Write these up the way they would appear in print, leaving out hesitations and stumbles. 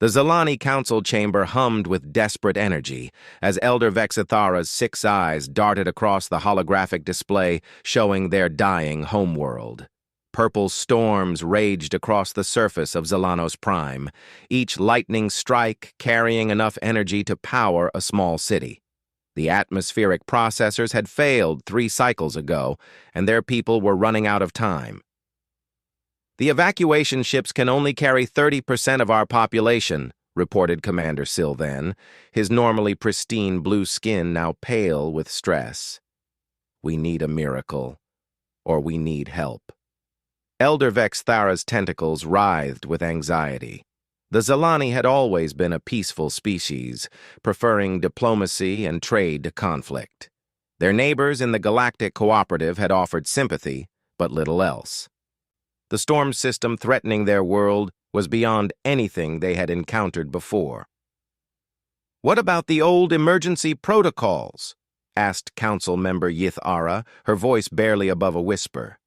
The Zalani council chamber hummed with desperate energy as Elder Vexithara's 6 eyes darted across the holographic display showing their dying homeworld. Purple storms raged across the surface of Zalanos Prime, each lightning strike carrying enough energy to power a small city. The atmospheric processors had failed 3 cycles ago, and their people were running out of time. "The evacuation ships can only carry 30% of our population," reported Commander Sill then, his normally pristine blue skin now pale with stress. "We need a miracle, or we need help." Elder Vexthara's tentacles writhed with anxiety. The Zalani had always been a peaceful species, preferring diplomacy and trade to conflict. Their neighbors in the Galactic Cooperative had offered sympathy, but little else. The storm system threatening their world was beyond anything they had encountered before. "What about the old emergency protocols?" asked Council Member Yithara, her voice barely above a whisper.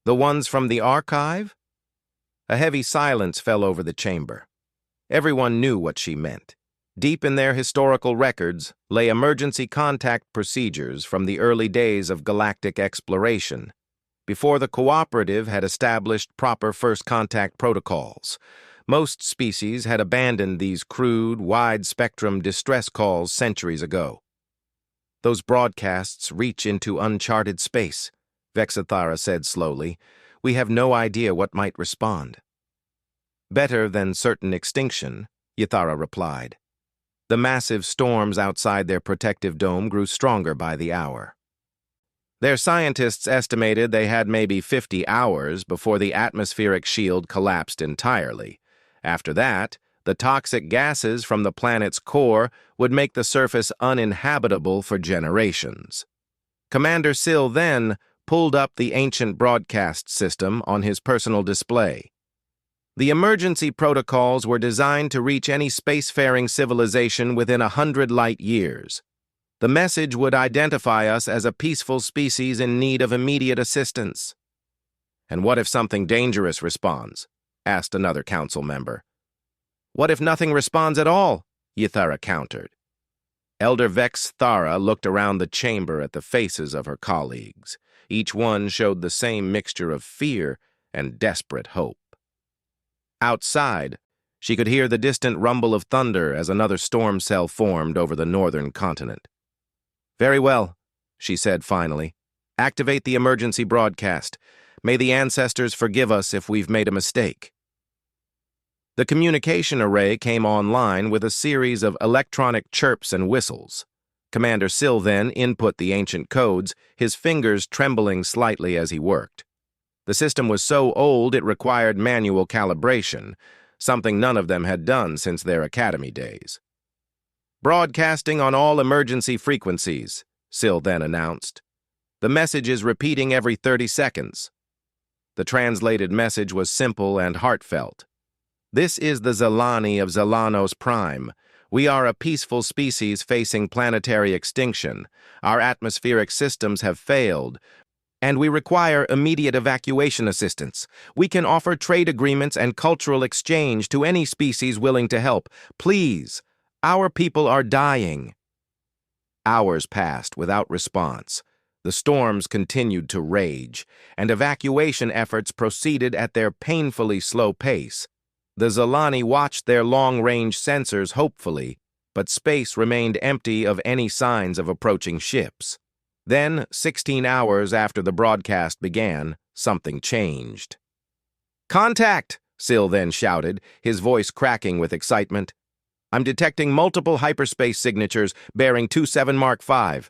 "The ones from the archive?" A heavy silence fell over the chamber. Everyone knew what she meant. Deep in their historical records lay emergency contact procedures from the early days of galactic exploration, before the Cooperative had established proper first contact protocols. Most species had abandoned these crude, wide-spectrum distress calls centuries ago. "Those broadcasts reach into uncharted space," Vexithara said slowly. "We have no idea what might respond." "Better than certain extinction," Yithara replied. The massive storms outside their protective dome grew stronger by the hour. Their scientists estimated they had maybe 50 hours before the atmospheric shield collapsed entirely. After that, the toxic gases from the planet's core would make the surface uninhabitable for generations. Commander Sill then pulled up the ancient broadcast system on his personal display. The emergency protocols were designed to reach any spacefaring civilization within 100 light years. The message would identify us as a peaceful species in need of immediate assistance. "And what if something dangerous responds?" asked another council member. "What if nothing responds at all?" Yithara countered. Elder Vexthara looked around the chamber at the faces of her colleagues. Each one showed the same mixture of fear and desperate hope. Outside, she could hear the distant rumble of thunder as another storm cell formed over the northern continent. "Very well," she said finally. "Activate the emergency broadcast. May the ancestors forgive us if we've made a mistake." The communication array came online with a series of electronic chirps and whistles. Commander Sill then input the ancient codes, his fingers trembling slightly as he worked. The system was so old it required manual calibration, something none of them had done since their academy days. "Broadcasting on all emergency frequencies," Sill then announced. "The message is repeating every 30 seconds. The translated message was simple and heartfelt. "This is the Zalani of Zalanos Prime. We are a peaceful species facing planetary extinction. Our atmospheric systems have failed, and we require immediate evacuation assistance. We can offer trade agreements and cultural exchange to any species willing to help. Please. Our people are dying." Hours passed without response. The storms continued to rage, and evacuation efforts proceeded at their painfully slow pace. The Zalani watched their long-range sensors hopefully, but space remained empty of any signs of approaching ships. Then, 16 hours after the broadcast began, something changed. "Contact!" Sill then shouted, his voice cracking with excitement. "I'm detecting multiple hyperspace signatures bearing 27 Mark V.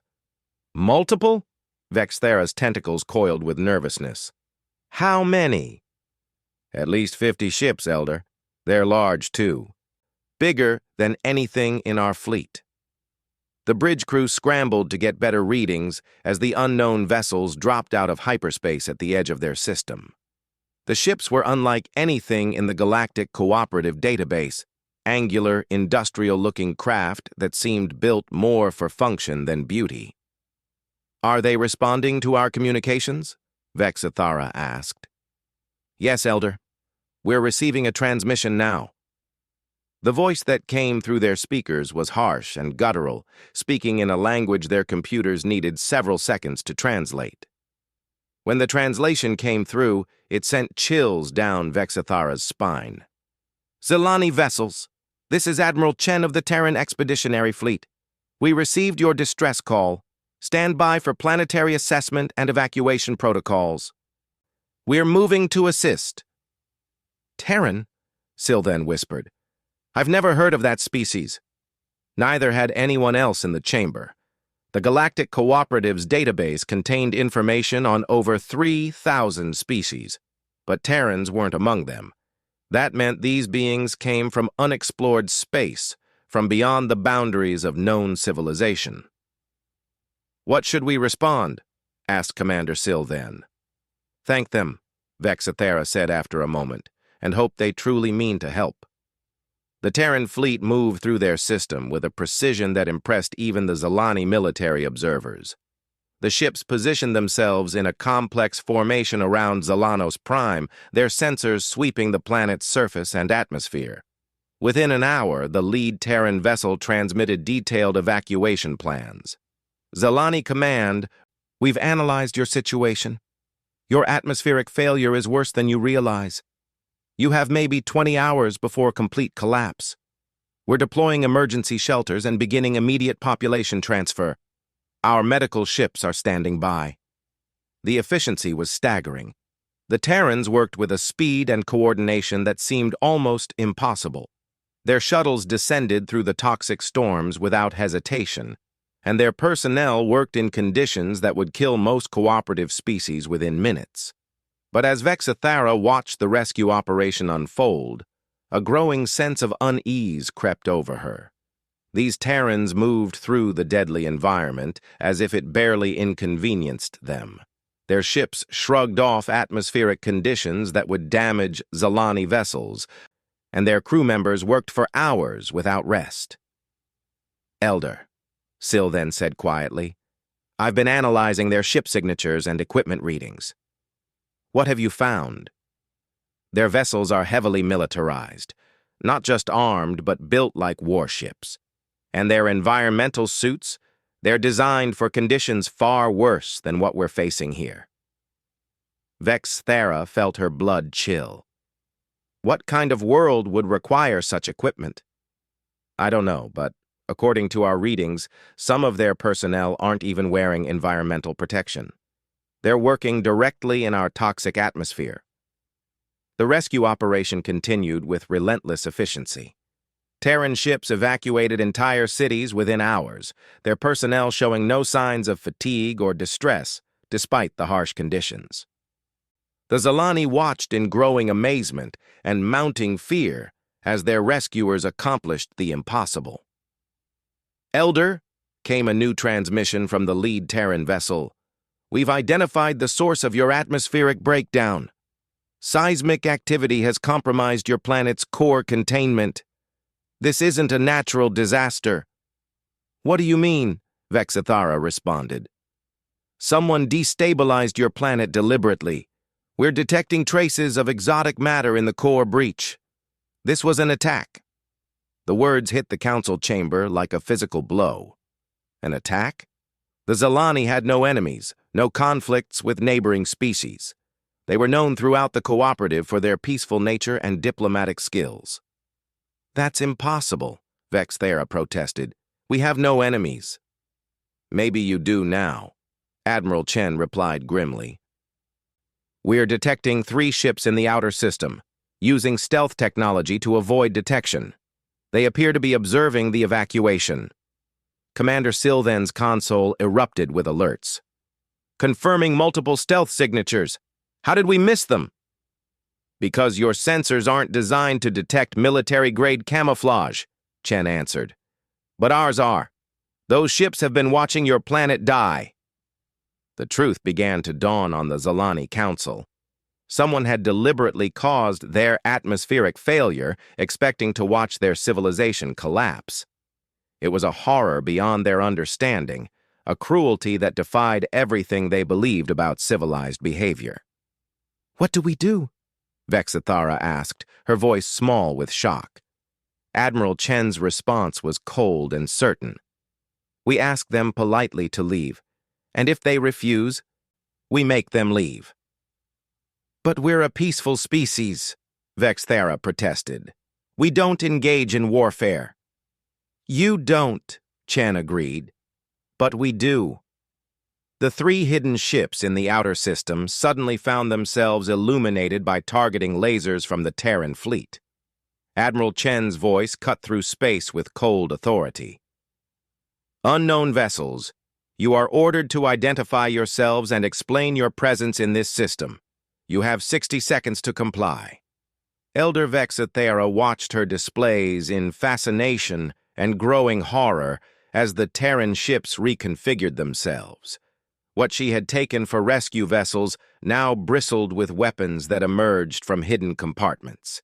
"Multiple?" Vexthara's tentacles coiled with nervousness. "How many?" "At least 50 ships, Elder. They're large, too. Bigger than anything in our fleet." The bridge crew scrambled to get better readings as the unknown vessels dropped out of hyperspace at the edge of their system. The ships were unlike anything in the Galactic Cooperative database, angular, industrial-looking craft that seemed built more for function than beauty. "Are they responding to our communications?" Vexithara asked. "Yes, Elder. We're receiving a transmission now." The voice that came through their speakers was harsh and guttural, speaking in a language their computers needed several seconds to translate. When the translation came through, it sent chills down Vexathara's spine. "Zilani vessels, this is Admiral Chen of the Terran Expeditionary Fleet. We received your distress call. Stand by for planetary assessment and evacuation protocols. We're moving to assist." "Terran?" Sil then whispered. "I've never heard of that species." Neither had anyone else in the chamber. The Galactic Cooperative's database contained information on over 3,000 species, but Terrans weren't among them. That meant these beings came from unexplored space, from beyond the boundaries of known civilization. "What should we respond?" asked Commander Sil then. "Thank them," Vexathara said after a moment, "and hope they truly mean to help." The Terran fleet moved through their system with a precision that impressed even the Zilani military observers. The ships positioned themselves in a complex formation around Zelanos Prime, their sensors sweeping the planet's surface and atmosphere. Within an hour, the lead Terran vessel transmitted detailed evacuation plans. "Zilani Command, we've analyzed your situation. Your atmospheric failure is worse than you realize. You have maybe 20 hours before complete collapse. We're deploying emergency shelters and beginning immediate population transfer. Our medical ships are standing by." The efficiency was staggering. The Terrans worked with a speed and coordination that seemed almost impossible. Their shuttles descended through the toxic storms without hesitation, and their personnel worked in conditions that would kill most cooperative species within minutes. But as Vexathara watched the rescue operation unfold, a growing sense of unease crept over her. These Terrans moved through the deadly environment as if it barely inconvenienced them. Their ships shrugged off atmospheric conditions that would damage Zilani vessels, and their crew members worked for hours without rest. "Elder," Sil then said quietly, "I've been analyzing their ship signatures and equipment readings. What have you found?" "Their vessels are heavily militarized, not just armed but built like warships. And their environmental suits, they're designed for conditions far worse than what we're facing here." Vexathara felt her blood chill. What kind of world would require such equipment? "I don't know, but according to our readings, some of their personnel aren't even wearing environmental protection. They're working directly in our toxic atmosphere." The rescue operation continued with relentless efficiency. Terran ships evacuated entire cities within hours, their personnel showing no signs of fatigue or distress despite the harsh conditions. The Zilani watched in growing amazement and mounting fear as their rescuers accomplished the impossible. "Elder," came a new transmission from the lead Terran vessel, "we've identified the source of your atmospheric breakdown. Seismic activity has compromised your planet's core containment. This isn't a natural disaster." "What do you mean?" Vexathara responded. "Someone destabilized your planet deliberately. We're detecting traces of exotic matter in the core breach. This was an attack." The words hit the council chamber like a physical blow. An attack? The Zilani had no enemies, no conflicts with neighboring species. They were known throughout the cooperative for their peaceful nature and diplomatic skills. "That's impossible," Vexathara protested. "We have no enemies." "Maybe you do now," Admiral Chen replied grimly. "We're detecting 3 ships in the outer system, using stealth technology to avoid detection. They appear to be observing the evacuation." Commander Silvan's console erupted with alerts. "Confirming multiple stealth signatures. How did we miss them?" "Because your sensors aren't designed to detect military-grade camouflage," Chen answered. "But ours are. Those ships have been watching your planet die." The truth began to dawn on the Zilani Council. Someone had deliberately caused their atmospheric failure, expecting to watch their civilization collapse. It was a horror beyond their understanding, a cruelty that defied everything they believed about civilized behavior. "What do we do?" Vexathara asked, her voice small with shock. Admiral Chen's response was cold and certain. We ask them politely to leave, and if they refuse, we make them leave. But we're a peaceful species, Vexthera protested. We don't engage in warfare. You don't, Chen agreed. But we do. The 3 hidden ships in the outer system suddenly found themselves illuminated by targeting lasers from the Terran fleet. Admiral Chen's voice cut through space with cold authority. Unknown vessels, you are ordered to identify yourselves and explain your presence in this system. You have 60 seconds to comply. Elder Vexithera watched her displays in fascination and growing horror as the Terran ships reconfigured themselves. What she had taken for rescue vessels now bristled with weapons that emerged from hidden compartments.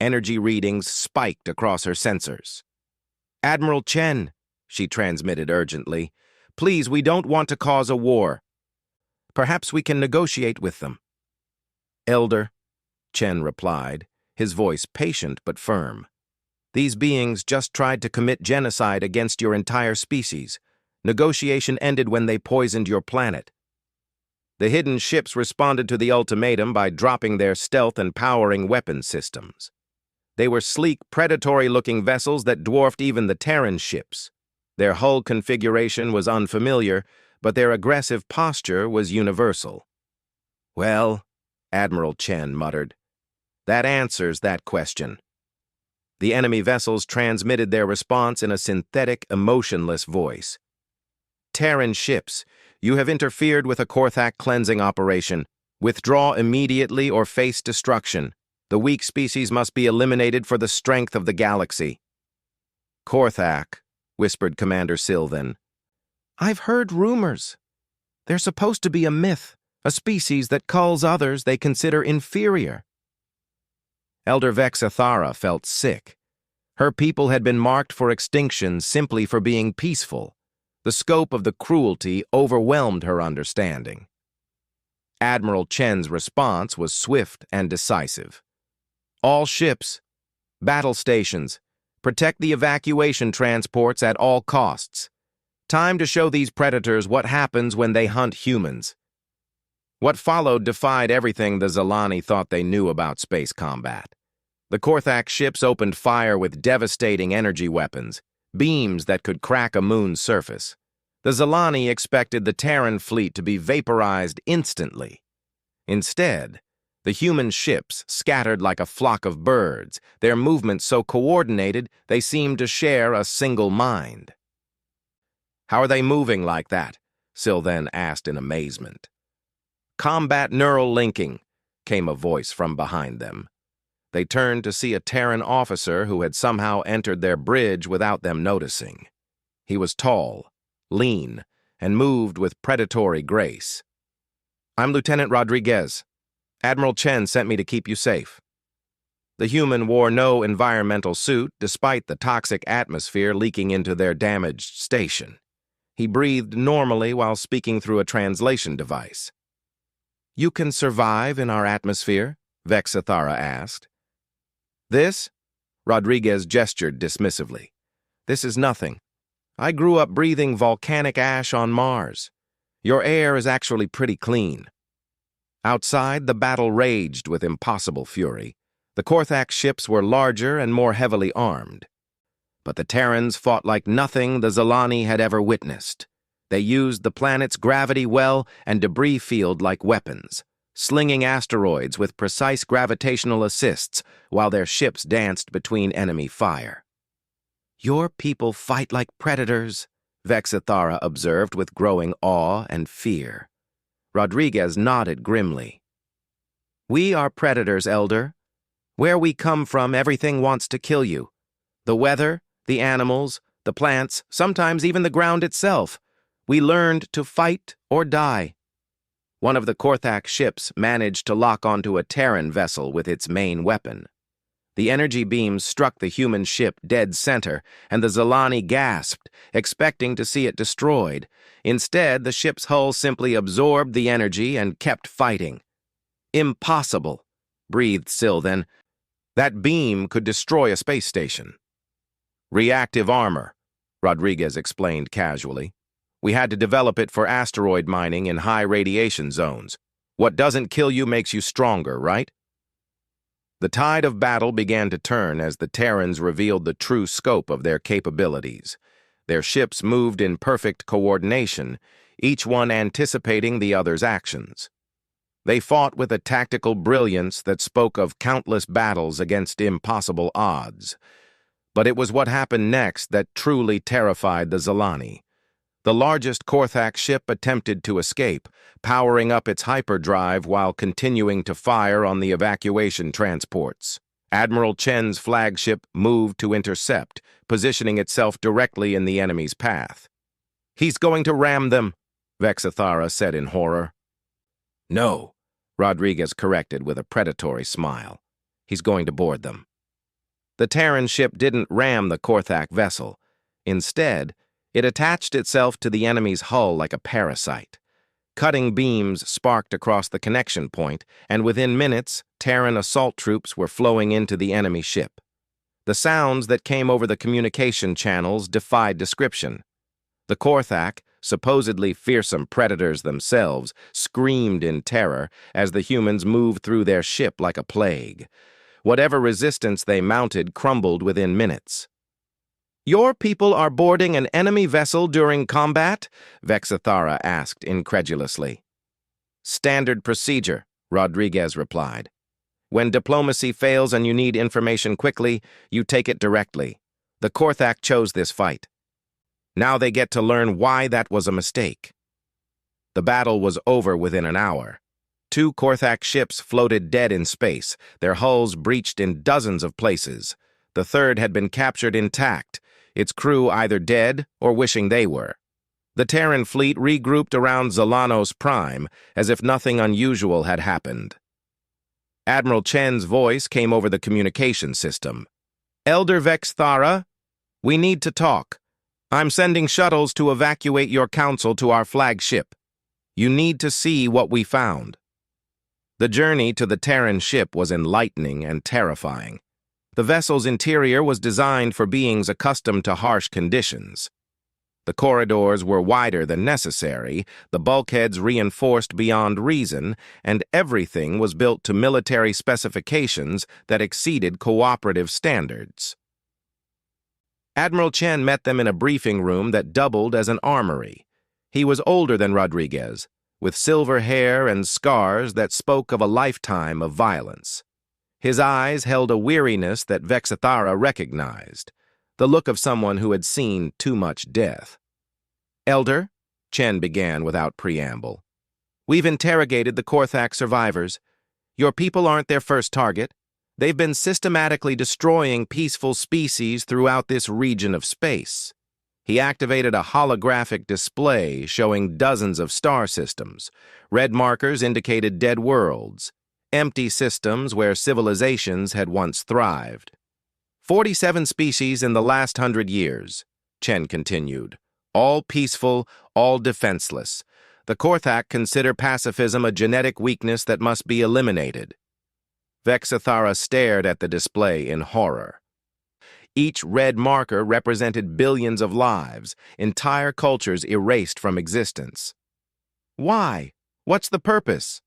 Energy readings spiked across her sensors. Admiral Chen, she transmitted urgently, please, we don't want to cause a war. Perhaps we can negotiate with them. Elder, Chen replied, his voice patient but firm. These beings just tried to commit genocide against your entire species. Negotiation ended when they poisoned your planet. The hidden ships responded to the ultimatum by dropping their stealth and powering weapon systems. They were sleek, predatory-looking vessels that dwarfed even the Terran ships. Their hull configuration was unfamiliar, but their aggressive posture was universal. Well, Admiral Chen muttered, that answers that question. The enemy vessels transmitted their response in a synthetic, emotionless voice. Terran ships, you have interfered with a Korthak cleansing operation. Withdraw immediately or face destruction. The weak species must be eliminated for the strength of the galaxy. Korthak, whispered Commander Sylvan. I've heard rumors. They're supposed to be a myth, a species that culls others they consider inferior. Elder Vexithara felt sick. Her people had been marked for extinction simply for being peaceful. The scope of the cruelty overwhelmed her understanding. Admiral Chen's response was swift and decisive. All ships, battle stations, protect the evacuation transports at all costs. Time to show these predators what happens when they hunt humans. What followed defied everything the Zalani thought they knew about space combat. The Korthak ships opened fire with devastating energy weapons, beams that could crack a moon's surface. The Zalani expected the Terran fleet to be vaporized instantly. Instead, the human ships scattered like a flock of birds, their movements so coordinated they seemed to share a single mind. How are they moving like that? Sylvan asked in amazement. Combat neural linking, came a voice from behind them. They turned to see a Terran officer who had somehow entered their bridge without them noticing. He was tall, lean, and moved with predatory grace. I'm Lieutenant Rodriguez. Admiral Chen sent me to keep you safe. The human wore no environmental suit despite the toxic atmosphere leaking into their damaged station. He breathed normally while speaking through a translation device. You can survive in our atmosphere? Vexithara asked. This? Rodriguez gestured dismissively. This is nothing. I grew up breathing volcanic ash on Mars. Your air is actually pretty clean. Outside, the battle raged with impossible fury. The Korthak ships were larger and more heavily armed. But the Terrans fought like nothing the Zalani had ever witnessed. They used the planet's gravity well and debris field like weapons, slinging asteroids with precise gravitational assists while their ships danced between enemy fire. Your people fight like predators, Vexithara observed with growing awe and fear. Rodriguez nodded grimly. We are predators, Elder. Where we come from, everything wants to kill you. The weather, the animals, the plants, sometimes even the ground itself. We learned to fight or die. One of the Korthak ships managed to lock onto a Terran vessel with its main weapon. The energy beams struck the human ship dead center, and the Zalani gasped, expecting to see it destroyed. Instead, the ship's hull simply absorbed the energy and kept fighting. Impossible, breathed Sylvan. That beam could destroy a space station. Reactive armor, Rodriguez explained casually. We had to develop it for asteroid mining in high radiation zones. What doesn't kill you makes you stronger, right? The tide of battle began to turn as the Terrans revealed the true scope of their capabilities. Their ships moved in perfect coordination, each one anticipating the other's actions. They fought with a tactical brilliance that spoke of countless battles against impossible odds. But it was what happened next that truly terrified the Zilani. The largest Korthak ship attempted to escape, powering up its hyperdrive while continuing to fire on the evacuation transports. Admiral Chen's flagship moved to intercept, positioning itself directly in the enemy's path. "He's going to ram them," Vexathara said in horror. "No," Rodriguez corrected with a predatory smile. "He's going to board them." The Terran ship didn't ram the Korthak vessel. Instead, it attached itself to the enemy's hull like a parasite. Cutting beams sparked across the connection point, and within minutes, Terran assault troops were flowing into the enemy ship. The sounds that came over the communication channels defied description. The Korthak, supposedly fearsome predators themselves, screamed in terror as the humans moved through their ship like a plague. Whatever resistance they mounted crumbled within minutes. "Your people are boarding an enemy vessel during combat?" Vexathara asked incredulously. "Standard procedure," Rodriguez replied. "When diplomacy fails and you need information quickly, you take it directly. The Korthak chose this fight. Now they get to learn why that was a mistake." The battle was over within an hour. 2 Korthak ships floated dead in space, their hulls breached in dozens of places. The third had been captured intact, its crew either dead or wishing they were. The Terran fleet regrouped around Zolanos Prime, as if nothing unusual had happened. Admiral Chen's voice came over the communication system. "Elder Vexathara, we need to talk. I'm sending shuttles to evacuate your council to our flagship. You need to see what we found." The journey to the Terran ship was enlightening and terrifying. The vessel's interior was designed for beings accustomed to harsh conditions. The corridors were wider than necessary, the bulkheads reinforced beyond reason, and everything was built to military specifications that exceeded cooperative standards. Admiral Chen met them in a briefing room that doubled as an armory. He was older than Rodriguez, with silver hair and scars that spoke of a lifetime of violence. His eyes held a weariness that Vexathara recognized, the look of someone who had seen too much death. "Elder," Chen began without preamble, "we've interrogated the Korthak survivors. Your people aren't their first target. They've been systematically destroying peaceful species throughout this region of space." He activated a holographic display showing dozens of star systems. Red markers indicated dead worlds, empty systems where civilizations had once thrived. 47 species in the last 100 years, Chen continued. All peaceful, all defenseless. The Korthak consider pacifism a genetic weakness that must be eliminated. Vexathara stared at the display in horror. Each red marker represented billions of lives, entire cultures erased from existence. "Why? What's the purpose?"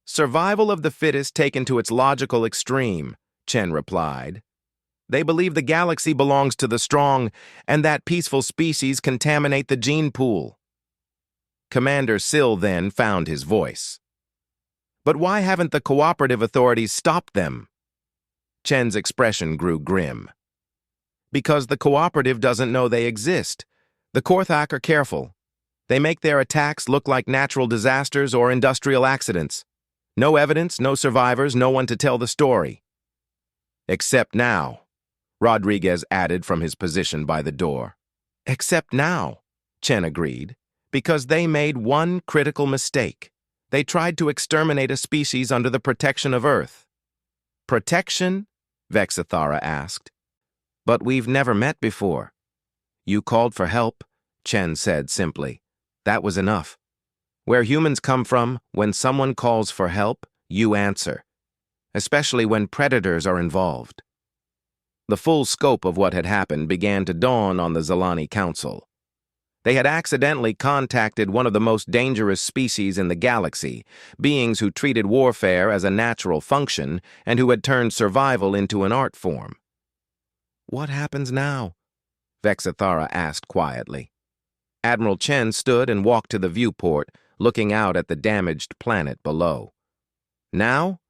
"Survival of the fittest taken to its logical extreme," Chen replied. "They believe the galaxy belongs to the strong, and that peaceful species contaminate the gene pool." Commander Sill then found his voice. "But why haven't the cooperative authorities stopped them?" Chen's expression grew grim. "Because the cooperative doesn't know they exist. The Korthak are careful. They make their attacks look like natural disasters or industrial accidents. No evidence, no survivors, no one to tell the story." "Except now," Rodriguez added from his position by the door. "Except now," Chen agreed, "because they made one critical mistake. They tried to exterminate a species under the protection of Earth." "Protection?" Vexathara asked. "But we've never met before." "You called for help," Chen said simply. "That was enough. Where humans come from, when someone calls for help, you answer. Especially when predators are involved." The full scope of what had happened began to dawn on the Zalani Council. They had accidentally contacted one of the most dangerous species in the galaxy, beings who treated warfare as a natural function and who had turned survival into an art form. "What happens now?" Vexithara asked quietly. Admiral Chen stood and walked to the viewport, looking out at the damaged planet below. "Now?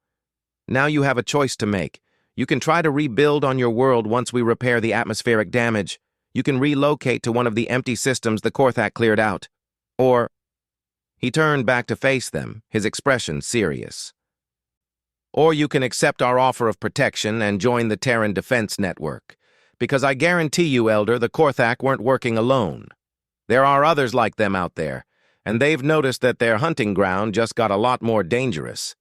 Now you have a choice to make. You can try to rebuild on your world once we repair the atmospheric damage. You can relocate to one of the empty systems the Korthak cleared out. Or—" He turned back to face them, his expression serious. "Or you can accept our offer of protection and join the Terran Defense Network. Because I guarantee you, Elder, the Korthak weren't working alone. There are others like them out there, and they've noticed that their hunting ground just got a lot more dangerous."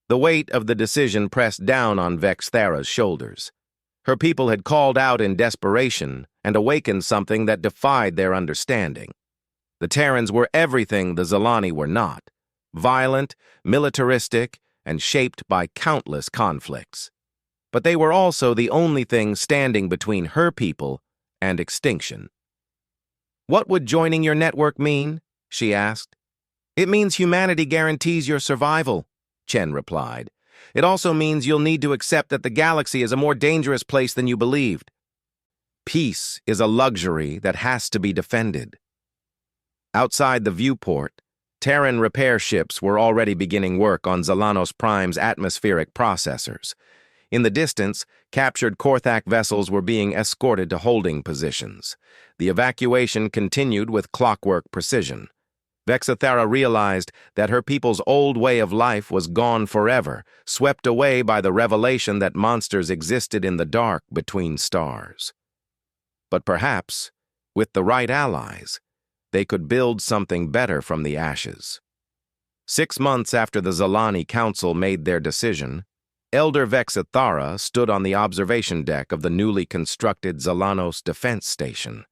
The weight of the decision pressed down on Vexthara's shoulders. Her people had called out in desperation and awakened something that defied their understanding. The Terrans were everything the Zalani were not: violent, militaristic, and shaped by countless conflicts. But they were also the only thing standing between her people and extinction. "What would joining your network mean?" she asked. "It means humanity guarantees your survival," Chen replied. "It also means you'll need to accept that the galaxy is a more dangerous place than you believed. Peace is a luxury that has to be defended." Outside the viewport, Terran repair ships were already beginning work on Zalanos Prime's atmospheric processors. In the distance, captured Korthak vessels were being escorted to holding positions. The evacuation continued with clockwork precision. Vexithara realized that her people's old way of life was gone forever, swept away by the revelation that monsters existed in the dark between stars. But perhaps, with the right allies, they could build something better from the ashes. 6 months after the Zalani Council made their decision, Elder Vexithara stood on the observation deck of the newly constructed Zalanos Defense Station.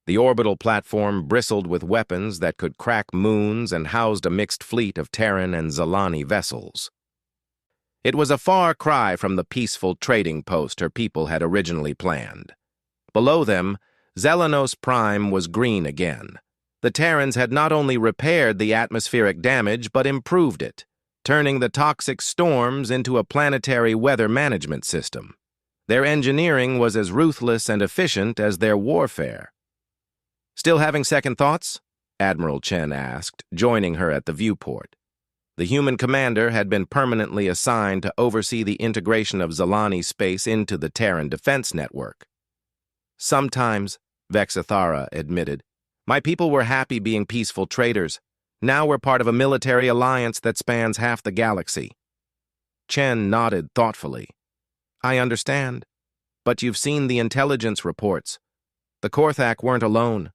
The orbital platform bristled with weapons that could crack moons and housed a mixed fleet of Terran and Zalani vessels. It was a far cry from the peaceful trading post her people had originally planned. Below them, Zalanos Prime was green again. The Terrans had not only repaired the atmospheric damage but improved it, turning the toxic storms into a planetary weather management system. Their engineering was as ruthless and efficient as their warfare. "Still having second thoughts?" Admiral Chen asked, joining her at the viewport. The human commander had been permanently assigned to oversee the integration of Zalani space into the Terran Defense Network. "Sometimes," Vexithara admitted. "My people were happy being peaceful traders. Now we're part of a military alliance that spans half the galaxy." Chen nodded thoughtfully. "I understand. But you've seen the intelligence reports. The Korthak weren't alone."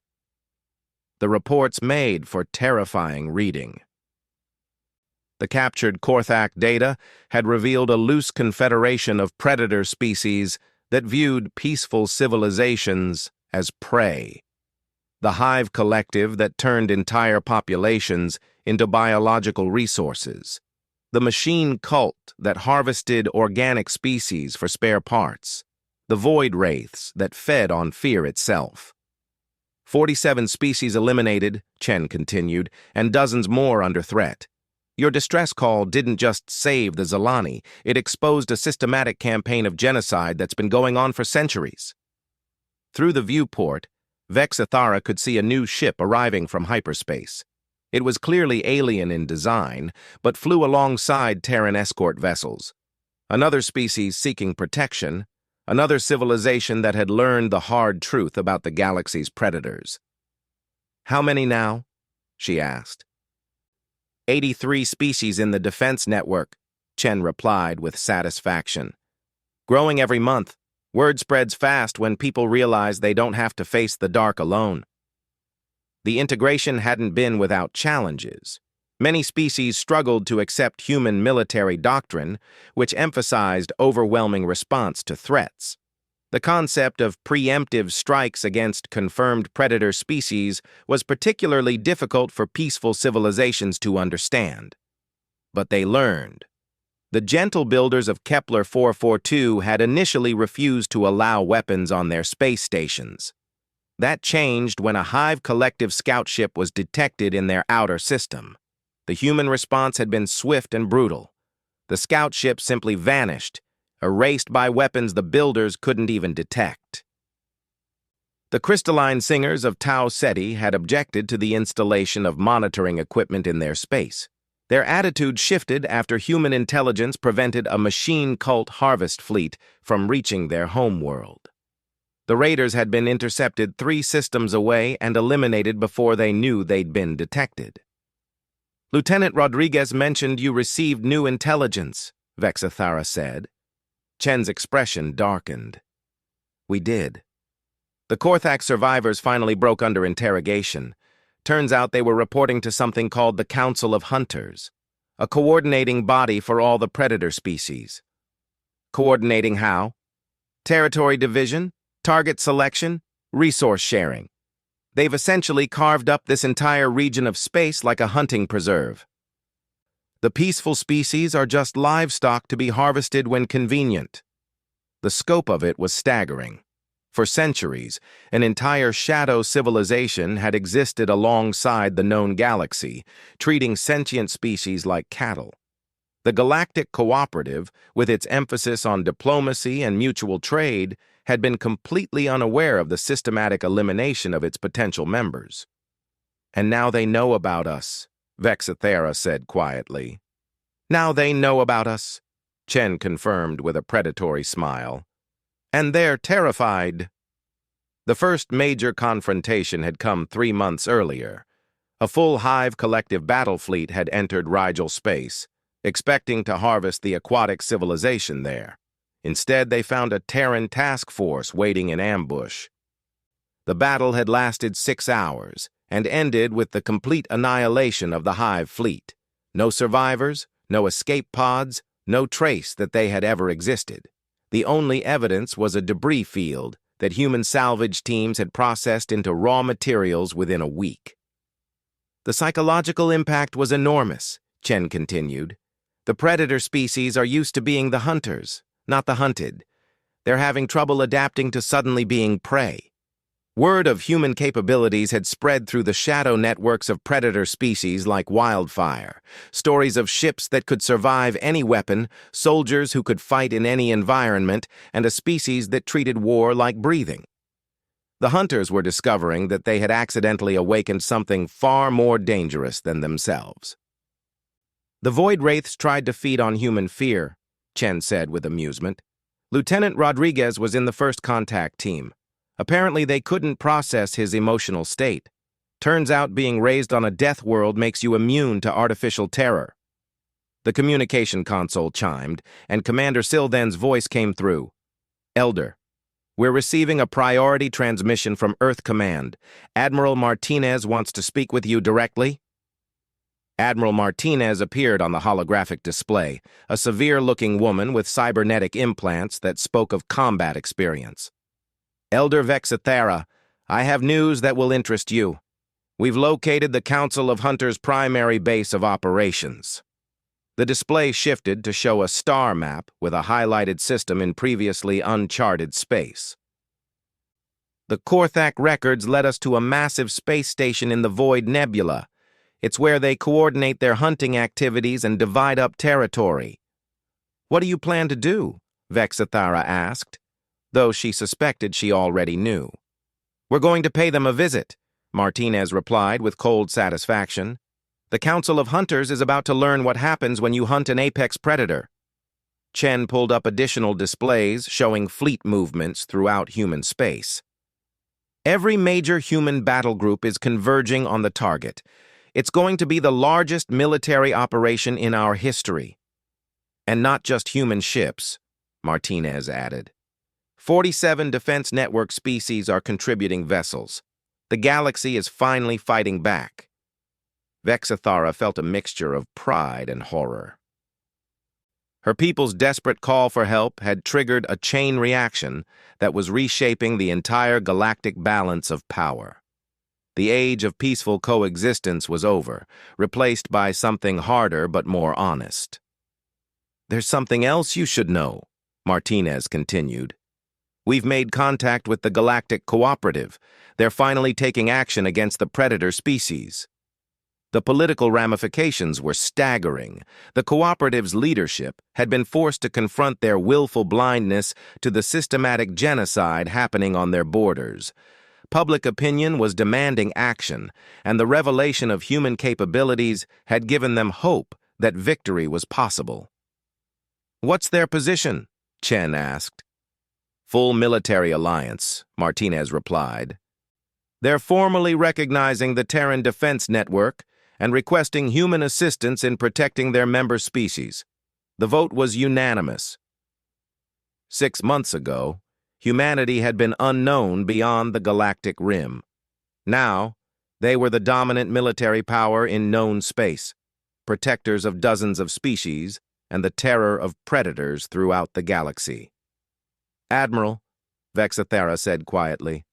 The reports made for terrifying reading. The captured Korthak data had revealed a loose confederation of predator species that viewed peaceful civilizations as prey. The hive collective that turned entire populations into biological resources. The machine cult that harvested organic species for spare parts. The void wraiths that fed on fear itself. 47 species eliminated, Chen continued, and dozens more under threat. Your distress call didn't just save the Zalani, it exposed a systematic campaign of genocide that's been going on for centuries. Through the viewport, Vexithara could see a new ship arriving from hyperspace. It was clearly alien in design, but flew alongside Terran escort vessels. Another species seeking protection, another civilization that had learned the hard truth about the galaxy's predators. "How many now?" she asked. 83 species in the defense network, Chen replied with satisfaction. "Growing every month. Word spreads fast when people realize they don't have to face the dark alone." The integration hadn't been without challenges. Many species struggled to accept human military doctrine, which emphasized overwhelming response to threats. The concept of preemptive strikes against confirmed predator species was particularly difficult for peaceful civilizations to understand. But they learned. The gentle builders of Kepler 442 had initially refused to allow weapons on their space stations. That changed when a Hive collective scout ship was detected in their outer system. The human response had been swift and brutal. The scout ship simply vanished, erased by weapons the builders couldn't even detect. The crystalline singers of Tau Ceti had objected to the installation of monitoring equipment in their space. Their attitude shifted after human intelligence prevented a machine cult harvest fleet from reaching their homeworld. The raiders had been intercepted 3 systems away and eliminated before they knew they'd been detected. "Lieutenant Rodriguez mentioned you received new intelligence," Vexathara said. Chen's expression darkened. "We did." The Korthak survivors finally broke under interrogation. Turns out they were reporting to something called the Council of Hunters, a coordinating body for all the predator species. Coordinating how? Territory division, target selection, resource sharing. They've essentially carved up this entire region of space like a hunting preserve. The peaceful species are just livestock to be harvested when convenient. The scope of it was staggering. For centuries, an entire shadow civilization had existed alongside the known galaxy, treating sentient species like cattle. The Galactic Cooperative, with its emphasis on diplomacy and mutual trade, had been completely unaware of the systematic elimination of its potential members. "And now they know about us," Vexathara said quietly. "Now they know about us," Chen confirmed with a predatory smile. "And they're terrified." The first major confrontation had come 3 months earlier. A full Hive collective battle fleet had entered Rigel space, expecting to harvest the aquatic civilization there. Instead, they found a Terran task force waiting in ambush. The battle had lasted 6 hours and ended with the complete annihilation of the Hive fleet. No survivors, no escape pods, no trace that they had ever existed. The only evidence was a debris field that human salvage teams had processed into raw materials within a week. "The psychological impact was enormous," Chen continued. "The predator species are used to being the hunters, not the hunted. They're having trouble adapting to suddenly being prey. Word of human capabilities had spread through the shadow networks of predator species like wildfire. Stories of ships that could survive any weapon, soldiers who could fight in any environment, and a species that treated war like breathing. The hunters were discovering that they had accidentally awakened something far more dangerous than themselves. "The Void Wraiths tried to feed on human fear," Chen said with amusement. "Lieutenant Rodriguez was in the first contact team. Apparently they couldn't process his emotional state. Turns out being raised on a death world makes you immune to artificial terror." The communication console chimed, and Commander Silden's voice came through. "Elder, we're receiving a priority transmission from Earth Command. Admiral Martinez wants to speak with you directly." Admiral Martinez appeared on the holographic display, a severe-looking woman with cybernetic implants that spoke of combat experience. "Elder Vexathara, I have news that will interest you. We've located the Council of Hunters' primary base of operations." The display shifted to show a star map with a highlighted system in previously uncharted space. "The Korthak records led us to a massive space station in the Void Nebula. It's where they coordinate their hunting activities and divide up territory." "What do you plan to do?" Vexathara asked, though she suspected she already knew. "We're going to pay them a visit," Martinez replied with cold satisfaction. "The Council of Hunters is about to learn what happens when you hunt an apex predator." Chen pulled up additional displays showing fleet movements throughout human space. "Every major human battle group is converging on the target. It's going to be the largest military operation in our history. And not just human ships," Martinez added. 47 Defense Network species are contributing vessels. The galaxy is finally fighting back. Vexathara felt a mixture of pride and horror. Her people's desperate call for help had triggered a chain reaction that was reshaping the entire galactic balance of power. The age of peaceful coexistence was over, replaced by something harder but more honest. "There's something else you should know," Martinez continued. "We've made contact with the Galactic Cooperative. They're finally taking action against the predator species." The political ramifications were staggering. The cooperative's leadership had been forced to confront their willful blindness to the systematic genocide happening on their borders. Public opinion was demanding action, and the revelation of human capabilities had given them hope that victory was possible. "What's their position?" Chen asked. "Full military alliance," Martinez replied. "They're formally recognizing the Terran Defense Network and requesting human assistance in protecting their member species. The vote was unanimous. 6 months ago, humanity had been unknown beyond the galactic rim. Now, they were the dominant military power in known space, protectors of dozens of species and the terror of predators throughout the galaxy. "Admiral," Vexathera said quietly,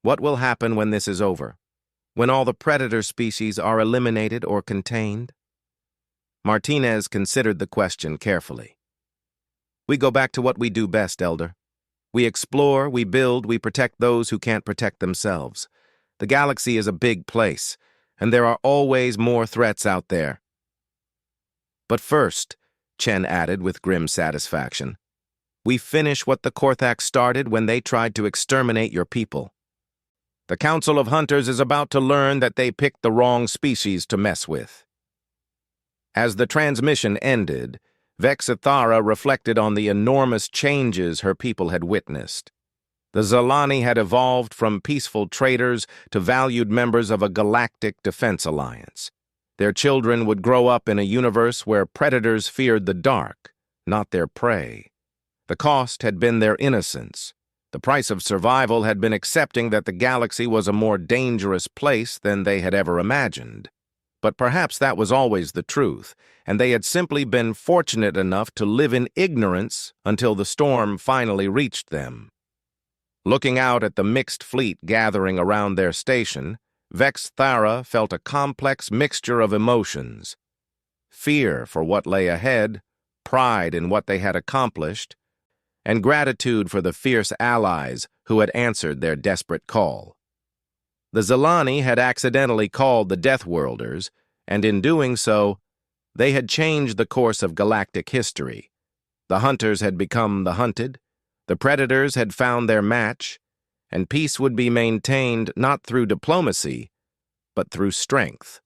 "what will happen when this is over? When all the predator species are eliminated or contained?" Martinez considered the question carefully. "We go back to what we do best, Elder. We explore, we build, we protect those who can't protect themselves. The galaxy is a big place, and there are always more threats out there." "But first," Chen added with grim satisfaction, "we finish what the Korthak started when they tried to exterminate your people. The Council of Hunters is about to learn that they picked the wrong species to mess with." As the transmission ended, Vexathara reflected on the enormous changes her people had witnessed. The Zalani had evolved from peaceful traders to valued members of a galactic defense alliance. Their children would grow up in a universe where predators feared the dark, not their prey. The cost had been their innocence. The price of survival had been accepting that the galaxy was a more dangerous place than they had ever imagined. But perhaps that was always the truth, and they had simply been fortunate enough to live in ignorance until the storm finally reached them. Looking out at the mixed fleet gathering around their station, Vexathara felt a complex mixture of emotions: fear for what lay ahead, pride in what they had accomplished, and gratitude for the fierce allies who had answered their desperate call. The Zalani had accidentally called the Deathworlders, and in doing so, they had changed the course of galactic history. The hunters had become the hunted, the predators had found their match, and peace would be maintained not through diplomacy, but through strength.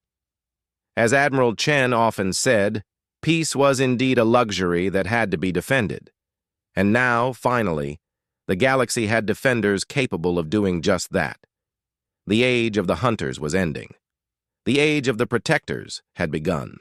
As Admiral Chen often said, peace was indeed a luxury that had to be defended. And now, finally, the galaxy had defenders capable of doing just that. The age of the hunters was ending. The age of the protectors had begun.